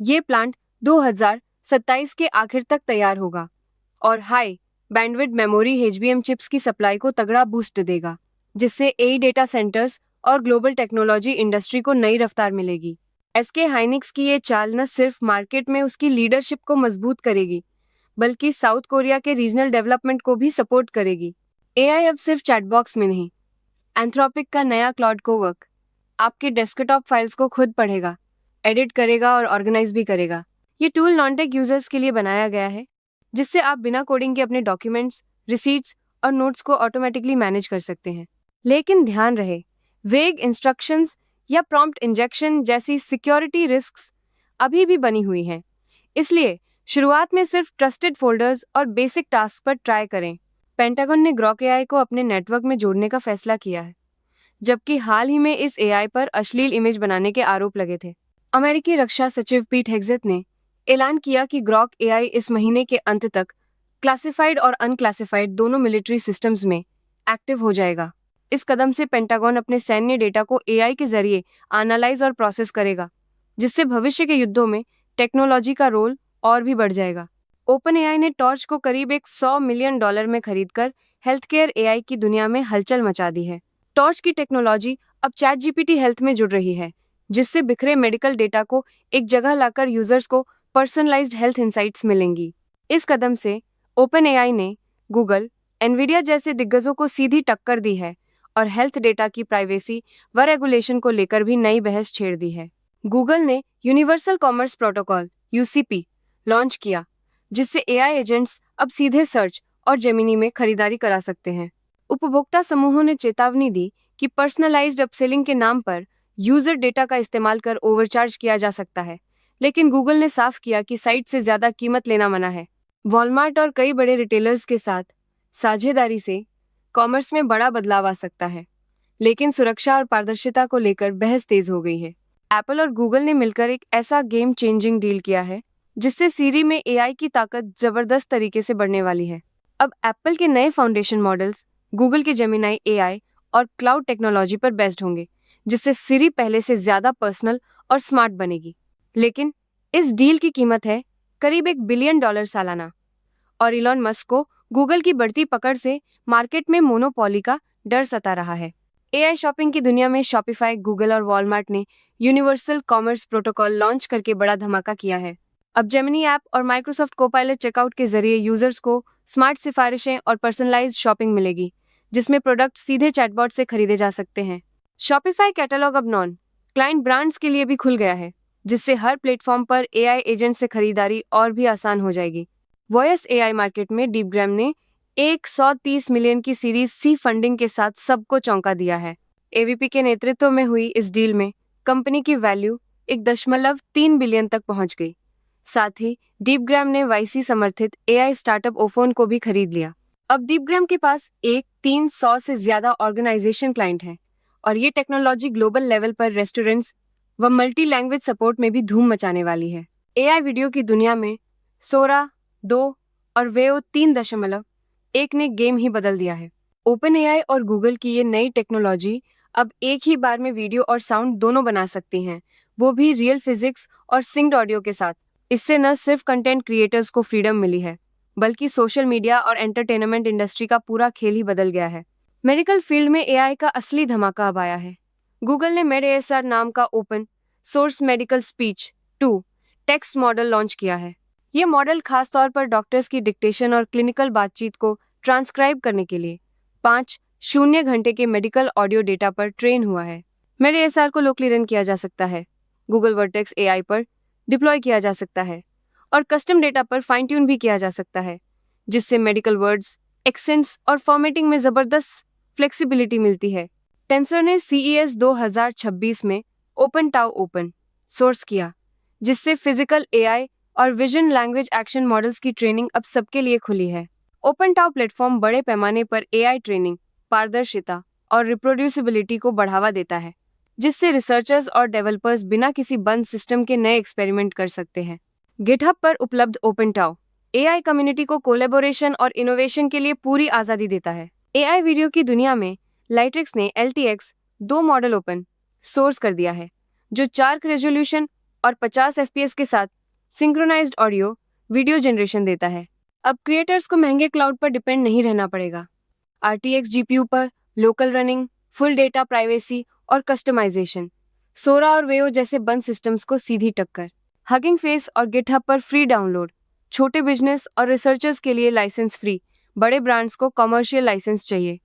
ये प्लांट 2027 के आखिर तक तैयार होगा और high bandwidth memory HBM chips की सप्लाई को तगड़ा बूस्ट देगा, जिससे एआई डेटा सेंटर्स और ग्लोबल टेक्नोलॉजी इंडस्ट्री को नई रफ्तार मिलेगी। एसके हाइनिक्स की ये चाल न सिर्फ मार्केट में उसकी लीडरशिप को मजबूत करेगी, बल्कि साउथ कोरिया के रीजनल डेवलपमेंट को भी सपोर्ट करेगी। एआई अब सिर्फ चैटबॉक्स में नहीं, एंथ्रोपिक का नया क्लाउड कोवर्क आपके डेस्कटॉप फाइल्स को खुद पढ़ेगा, एडिट करेगा और ऑर्गेनाइज भी करेगा। ये टूल नॉन टेक यूजर्स के लिए बनाया गया है, जिससे आप बिना कोडिंग के अपने डॉक्यूमेंट्स, रिसीट्स और नोट्स को ऑटोमेटिकली मैनेज कर सकते हैं। लेकिन ध्यान रहे, वेग इंस्ट्रक्शंस या प्रॉम्प्ट इंजेक्शन जैसी सिक्योरिटी रिस्क्स अभी भी बनी हुई हैं। इसलिए शुरुआत में सिर्फ ट्रस्टेड फोल्डर्स और बेसिक टास्क पर ट्राई करें। पेंटागन ने ग्रॉक एआई को अपने नेटवर्क में जोड़ने का फैसला किया है, जबकि हाल ही में इस एआई पर अश्लील इमेज बनाने के आरोप लगे थे। अमेरिकी रक्षा सचिव पीट हेग्सेथ ने ऐलान किया कि ग्रॉक एआई इस महीने के अंत तक क्लासिफाइड और अनक्लासिफाइड दोनों मिलिट्री सिस्टम्स में एक्टिव हो जाएगा। इस कदम से पेंटागन अपने सैन्य डेटा को एआई के जरिए एनालाइज और प्रोसेस करेगा, जिससे भविष्य के युद्धों में टेक्नोलॉजी का रोल और भी बढ़ जाएगा। ओपन एआई ने टॉर्च को करीब $100 मिलियन में खरीदकर हेल्थ केयर एआई की दुनिया में हलचल मचा दी है। टॉर्च की टेक्नोलॉजी अब चैट जीपीटी हेल्थ में जुड़ रही है, जिससे बिखरे मेडिकल डेटा को एक जगह लाकर यूजर्स को पर्सनलाइज्ड हेल्थ इंसाइट्स मिलेंगी। इस कदम से ओपन एआई ने गूगल, एनवीडिया जैसे दिग्गजों को सीधी टक्कर दी है और हेल्थ डेटा की प्राइवेसी व रेगुलेशन को लेकर भी नई बहस छेड़ दी है। गूगल ने universal commerce protocol UCP launch किया, जिससे एआई एजेंट्स अब सीधे सर्च और जेमिनी में खरीदारी करा सकते हैं। उपभोक्ता समूहों ने चेतावनी दी कि पर्सनलाइज्ड अपसेलिंग के नाम पर यूजर डेटा का इस्तेमाल कर ओवरचार्ज किया जा सकता है, लेकिन गूगल ने साफ किया कि साइट से ज्यादा कीमत लेना मना है। वॉलमार्ट और कई बड़े रिटेलर्स के साथ साझेदारी से कॉमर्स में बड़ा बदलाव आ सकता है, लेकिन सुरक्षा और पारदर्शिता को लेकर बहस तेज हो गई है। एप्पल और गूगल ने मिलकर एक ऐसा गेम चेंजिंग डील किया है, जिससे सीरी में एआई की ताकत जबरदस्त तरीके से बढ़ने वाली है। अब एप्पल के नए फाउंडेशन मॉडल्स गूगल के जेमिनाई एआई और क्लाउड टेक्नोलॉजी पर बेस्ड होंगे, जिससे सिरी पहले से ज्यादा पर्सनल और स्मार्ट बनेगी। लेकिन इस डील की कीमत है करीब $1 बिलियन सालाना, और इलॉन मस्क को गूगल की बढ़ती पकड़ से मार्केट में मोनोपोली का डर सता रहा है। एआई शॉपिंग की दुनिया में शॉपिफाई, गूगल और वॉलमार्ट ने यूनिवर्सल कॉमर्स प्रोटोकॉल लॉन्च करके बड़ा धमाका किया है। अब जेमिनी ऐप और माइक्रोसॉफ्ट कोपायलट चेकआउट के जरिए यूजर्स को स्मार्ट सिफारिशें और पर्सनलाइज्ड शॉपिंग मिलेगी, जिसमें प्रोडक्ट सीधे चैटबॉट से खरीदे जा सकते हैं। शॉपिफाई कैटलॉग अब नॉन क्लाइंट ब्रांड्स के लिए भी खुल गया है, जिससे हर प्लेटफॉर्म पर एआई एजेंट से खरीदारी और भी आसान हो जाएगी। वॉयस एआई मार्केट में डीपग्राम ने 130 मिलियन की सीरीज सी फंडिंग के साथ सबको चौंका दिया है। एवीपी के नेतृत्व में हुई इस डील में कंपनी की वैल्यू 1.3 बिलियन तक पहुंच गई। साथ ही डीपग्राम ने वाईसी समर्थित एआई स्टार्टअप ओफोन को भी खरीद लिया। अब डीपग्राम के पास 300 से ज्यादा ऑर्गेनाइजेशन क्लाइंट हैं, और ये टेक्नोलॉजी ग्लोबल लेवल पर रेस्टोरेंट्स व मल्टी लैंग्वेज सपोर्ट में भी धूम मचाने वाली है। एआई वीडियो की दुनिया में सोरा 2 और वेओ 3.1 ने गेम ही बदल दिया है। ओपन एआई और गूगल की ये नई टेक्नोलॉजी अब एक ही बार में वीडियो और साउंड दोनों बना सकती हैं, वो भी रियल फिजिक्स और सिंक्ड ऑडियो के साथ। इससे न सिर्फ कंटेंट क्रिएटर्स को फ्रीडम मिली है, बल्कि सोशल मीडिया और एंटरटेनमेंट इंडस्ट्री का पूरा खेल ही बदल गया है। मेडिकल फील्ड में एआई का असली धमाका अब आया है। गूगल ने मेड-एएसआर नाम का open source medical speech to text model launch किया है। ये मॉडल खासतौर पर डॉक्टर्स की डिक्टेशन और क्लिनिकल बातचीत को ट्रांसक्राइब करने के लिए 5 घंटे के मेडिकल ऑडियो डेटा पर ट्रेन हुआ है। मेड-एएसआर को लोकली रन किया जा सकता है, गूगल वर्टेक्स एआई पर डिप्लॉय किया जा सकता है और कस्टम डेटा पर फाइन ट्यून भी किया जा सकता है, जिससे मेडिकल वर्ड्स, एक्सेंट्स और फॉर्मेटिंग में जबरदस्त फ्लेक्सिबिलिटी मिलती है। टेंसर ने CES 2026 में ओपन टाउ ओपन सोर्स किया, जिससे फिजिकल एआई और विजन लैंग्वेज एक्शन मॉडल्स की ट्रेनिंग अब सबके लिए खुली है। ओपन टाउ प्लेटफॉर्म बड़े पैमाने पर एआई ट्रेनिंग, पारदर्शिता और रिप्रोड्यूसिबिलिटी को बढ़ावा देता है, जिससे रिसर्चर्स और डेवलपर्स बिना किसी बंद सिस्टम के नए एक्सपेरिमेंट कर सकते हैं। गिटहब पर उपलब्ध ओपन टाउ एआई कम्युनिटी को कोलैबोरेशन और इनोवेशन के लिए पूरी आज़ादी देता है। एआई वीडियो की दुनिया में लाइट्रिक्स ने LTX 2 मॉडल ओपन सोर्स कर दिया है, जो 4K रेजोल्यूशन और 50 FPS के साथ सिंक्रोनाइज्ड ऑडियो वीडियो जनरेशन देता है। अब क्रिएटर्स को महंगे क्लाउड पर डिपेंड नहीं रहना पड़ेगा। RTX GPU पर local running, full data privacy और कस्टमाइजेशन, सोरा और वेयो जैसे बंद सिस्टम्स को सीधी टक्कर। हगिंग फेस और गिटहब पर फ्री डाउनलोड, छोटे बिजनेस और रिसर्चर्स के लिए लाइसेंस फ्री, बड़े ब्रांड्स को कमर्शियल लाइसेंस चाहिए।